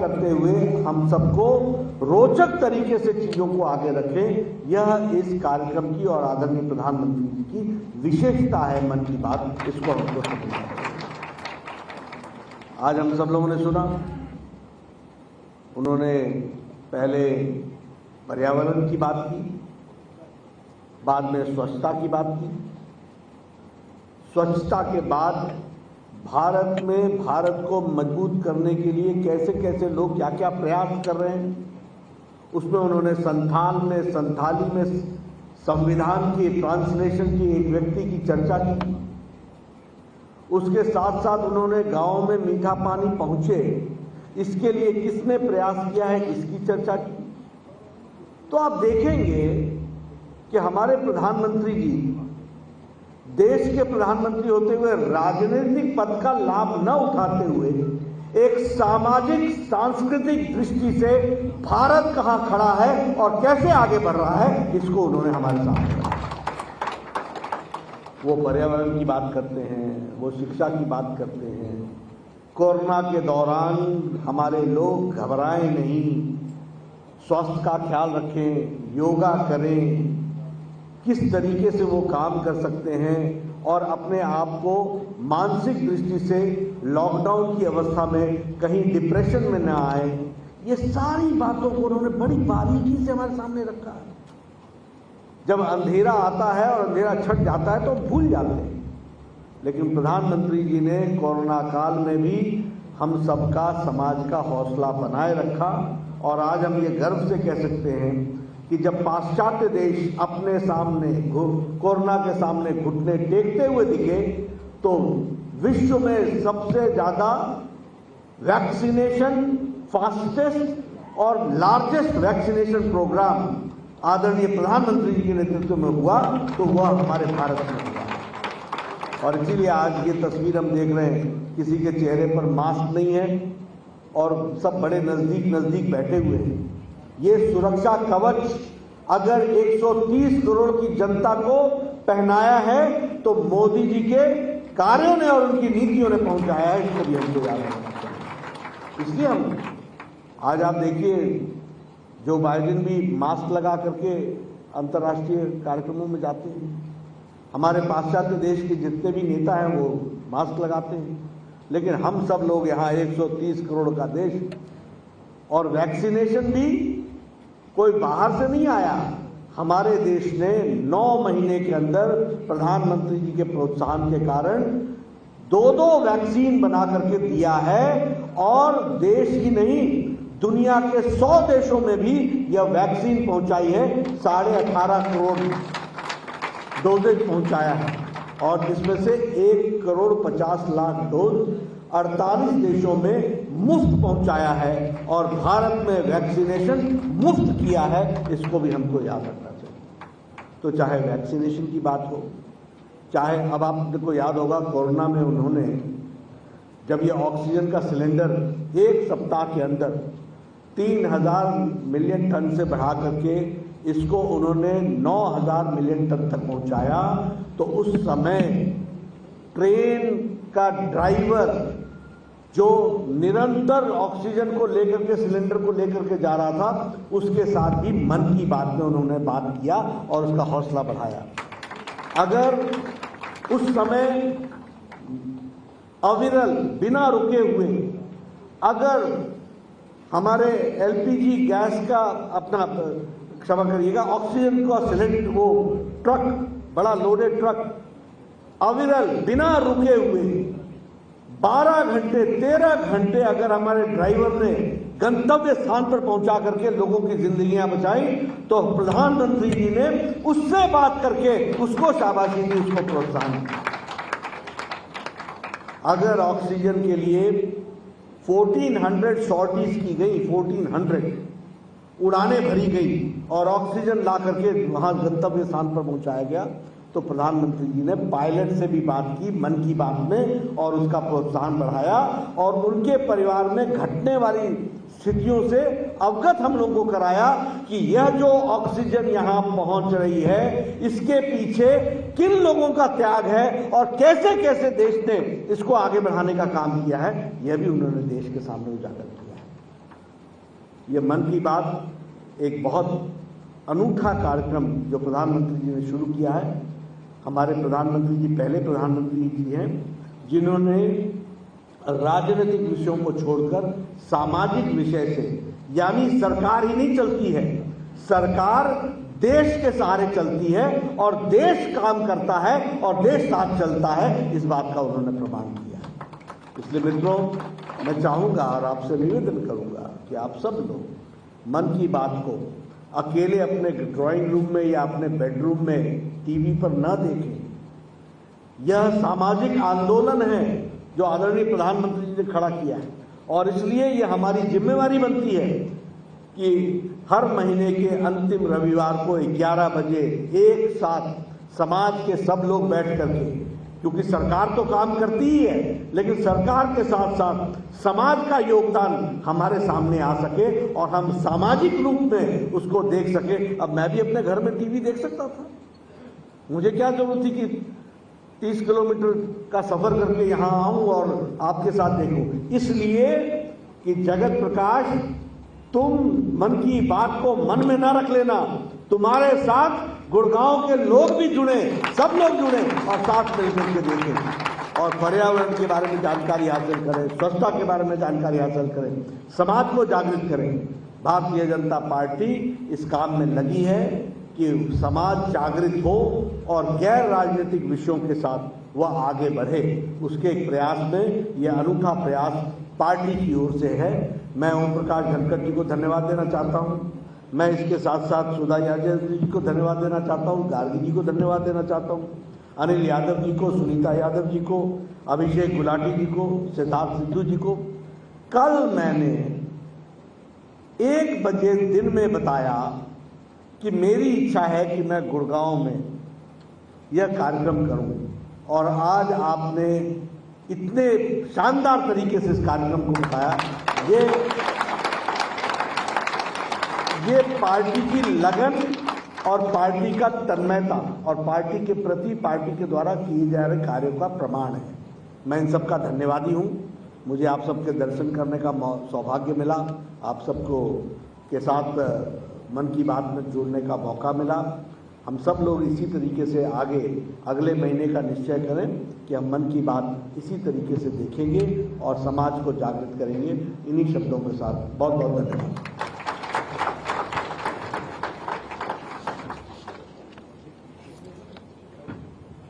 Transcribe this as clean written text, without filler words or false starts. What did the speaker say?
करते हुए हम सबको रोचक तरीके से चीजों को आगे रखें। यह इस कार्यक्रम की और आदरणीय प्रधानमंत्री जी की विशेषता है। मन की बात इसको हमको समझना है। आज हम सब लोगों ने सुना, उन्होंने पहले पर्यावरण की बात की, बाद में स्वच्छता की बात की। स्वच्छता के बाद भारत में भारत को मजबूत करने के लिए कैसे कैसे लोग क्या क्या प्रयास कर रहे हैं, उसमें उन्होंने संथाली में संविधान की ट्रांसलेशन की एक व्यक्ति की चर्चा की। उसके साथ साथ उन्होंने गांव में मीठा पानी पहुंचे, इसके लिए किसने प्रयास किया है, इसकी चर्चा की। तो आप देखेंगे कि हमारे प्रधानमंत्री जी देश के प्रधानमंत्री होते हुए राजनीतिक पद का लाभ न उठाते हुए एक सामाजिक सांस्कृतिक दृष्टि से भारत कहां खड़ा है और कैसे आगे बढ़ रहा है, इसको उन्होंने हमारे सामने रखा। वो पर्यावरण की बात करते हैं, वो शिक्षा की बात करते हैं। कोरोना के दौरान हमारे लोग घबराएं नहीं, स्वास्थ्य का ख्याल रखें, योगा करें, किस तरीके से वो काम कर सकते हैं और अपने आप को मानसिक दृष्टि से लॉकडाउन की अवस्था में कहीं डिप्रेशन में न आए, ये सारी बातों को उन्होंने बड़ी बारीकी से हमारे सामने रखा है। जब अंधेरा आता है और अंधेरा छट जाता है तो भूल जाते हैं, लेकिन प्रधानमंत्री जी ने कोरोना काल में भी हम सबका, समाज का हौसला बनाए रखा। और आज हम ये गर्व से कह सकते हैं कि जब पाश्चात्य देश अपने सामने कोरोना के सामने घुटने टेकते हुए दिखे, तो विश्व में सबसे ज्यादा वैक्सीनेशन, फास्टेस्ट और लार्जेस्ट वैक्सीनेशन प्रोग्राम आदरणीय प्रधानमंत्री जी के नेतृत्व में हुआ, तो वह हमारे भारत में हुआ। और इसीलिए आज ये तस्वीर हम देख रहे हैं, किसी के चेहरे पर मास्क नहीं है और सब बड़े नजदीक नजदीक बैठे हुए हैं। ये सुरक्षा कवच अगर 130 करोड़ की जनता को पहनाया है तो मोदी जी के कार्यों ने और उनकी नीतियों ने पहुंचाया है, इसको भी हमको याद रखना चाहिए। इसलिए हम आज आप देखिए, जो बाइडेन भी मास्क लगा करके अंतर्राष्ट्रीय कार्यक्रमों में जाते हैं। हमारे पाश्चात्य देश के जितने भी नेता हैं वो मास्क लगाते हैं, लेकिन हम सब लोग यहाँ 130 करोड़ का देश, और वैक्सीनेशन भी कोई बाहर से नहीं आया। हमारे देश ने 9 महीने के अंदर प्रधानमंत्री जी के प्रोत्साहन के कारण 2-2 वैक्सीन बना करके दिया है, और देश ही नहीं दुनिया के 100 देशों में भी यह वैक्सीन पहुंचाई है। 18.5 करोड़ डोजेज पहुंचाया है, और जिसमें से 1,50,00,000 डोज 48 देशों में मुफ्त पहुंचाया है, और भारत में वैक्सीनेशन मुफ्त किया है। इसको भी हमको याद रखना चाहिए। तो चाहे वैक्सीनेशन की बात हो, चाहे अब आपको याद होगा कोरोना में उन्होंने जब ये ऑक्सीजन का सिलेंडर एक सप्ताह के अंदर 3,000 मिलियन टन से बढ़ा करके इसको उन्होंने 9,000 मिलियन टन तक पहुंचाया, तो उस समय ट्रेन का ड्राइवर जो निरंतर ऑक्सीजन को लेकर के, सिलेंडर को लेकर के जा रहा था, उसके साथ भी मन की बात में उन्होंने बात किया और उसका हौसला बढ़ाया। अगर उस समय अविरल बिना रुके हुए अगर हमारे एलपीजी गैस का अपना, क्षमा करिएगा, ऑक्सीजन का सिलेंडर, वो ट्रक, बड़ा लोडेड ट्रक अविरल बिना रुके हुए 12 घंटे 13 घंटे अगर हमारे ड्राइवर ने गंतव्य स्थान पर पहुंचा करके लोगों की जिंदगियां बचाई, तो प्रधानमंत्री जी ने उससे बात करके उसको शाबाशी दी, उसको प्रोत्साहन दिया। अगर ऑक्सीजन के लिए 1400 शॉर्टीज की गई, 1400 उड़ानें भरी गई और ऑक्सीजन ला करके वहां गंतव्य स्थान पर पहुंचाया गया, तो प्रधानमंत्री जी ने पायलट से भी बात की मन की बात में और उसका प्रोत्साहन बढ़ाया, और उनके परिवार में घटने वाली स्थितियों से अवगत हम लोगों को कराया कि यह जो ऑक्सीजन यहाँ पहुंच रही है, इसके पीछे किन लोगों का त्याग है और कैसे कैसे देश ने इसको आगे बढ़ाने का काम किया है, यह भी उन्होंने देश के सामने उजागर किया है। ये मन की बात एक बहुत अनूठा कार्यक्रम जो प्रधानमंत्री जी ने शुरू किया है। हमारे प्रधानमंत्री जी पहले प्रधानमंत्री जी हैं जिन्होंने राजनीतिक विषयों को छोड़कर सामाजिक विषय से, यानी सरकार ही नहीं चलती है, सरकार देश के सहारे चलती है और देश काम करता है और देश साथ चलता है, इस बात का उन्होंने प्रमाण किया। इसलिए मित्रों, मैं चाहूंगा और आपसे निवेदन करूंगा कि आप सब लोग मन की बात को अकेले अपने ड्राइंग रूम में या अपने बेडरूम में टीवी पर न देखें। यह सामाजिक आंदोलन है जो आदरणीय प्रधानमंत्री जी ने खड़ा किया है और इसलिए यह हमारी जिम्मेवारी बनती है कि हर महीने के अंतिम रविवार को 11 बजे एक साथ समाज के सब लोग बैठ करके, क्योंकि सरकार तो काम करती ही है लेकिन सरकार के साथ साथ समाज का योगदान हमारे सामने आ सके और हम सामाजिक रूप में उसको देख सके। अब मैं भी अपने घर में टीवी देख सकता था, मुझे क्या जरूरत थी कि 30 किलोमीटर का सफर करके यहाँ आऊं और आपके साथ देखूं। इसलिए कि जगत प्रकाश, तुम मन की बात को मन में ना रख लेना, तुम्हारे साथ गुड़गांव के लोग भी जुड़े, सब लोग जुड़े और साथ मिलकर के देखें और पर्यावरण के बारे में जानकारी हासिल करें, स्वच्छता के बारे में जानकारी हासिल करें, समाज को जागृत करें। भारतीय जनता पार्टी इस काम में लगी है कि समाज जागृत हो और गैर राजनीतिक विषयों के साथ वह आगे बढ़े। उसके एक प्रयास में यह अनूठा प्रयास पार्टी की ओर से है। मैं ओम प्रकाश धनखड़ जी को धन्यवाद देना चाहता हूं। मैं इसके साथ साथ सुधा यादव जी को धन्यवाद देना चाहता हूं, गार्गी जी को धन्यवाद देना चाहता हूं, अनिल यादव जी को, सुनीता यादव जी को, अभिषेक गुलाटी जी को, सिद्धार्थ सिद्धू जी को। कल मैंने 1 बजे दिन में बताया कि मेरी इच्छा है कि मैं गुड़गांव में यह कार्यक्रम करूं और आज आपने इतने शानदार तरीके से इस कार्यक्रम को बताया। ये पार्टी की लगन और पार्टी का तन्मयता और पार्टी के प्रति पार्टी के द्वारा किए जा रहे कार्यों का प्रमाण है। मैं इन सबका धन्यवादी हूं। मुझे आप सबके दर्शन करने का सौभाग्य मिला, आप सबको के साथ मन की बात में जुड़ने का मौका मिला। हम सब लोग इसी तरीके से आगे अगले महीने का निश्चय करें कि हम मन की बात इसी तरीके से देखेंगे और समाज को जागृत करेंगे। इन्हीं शब्दों के साथ बहुत बहुत धन्यवाद।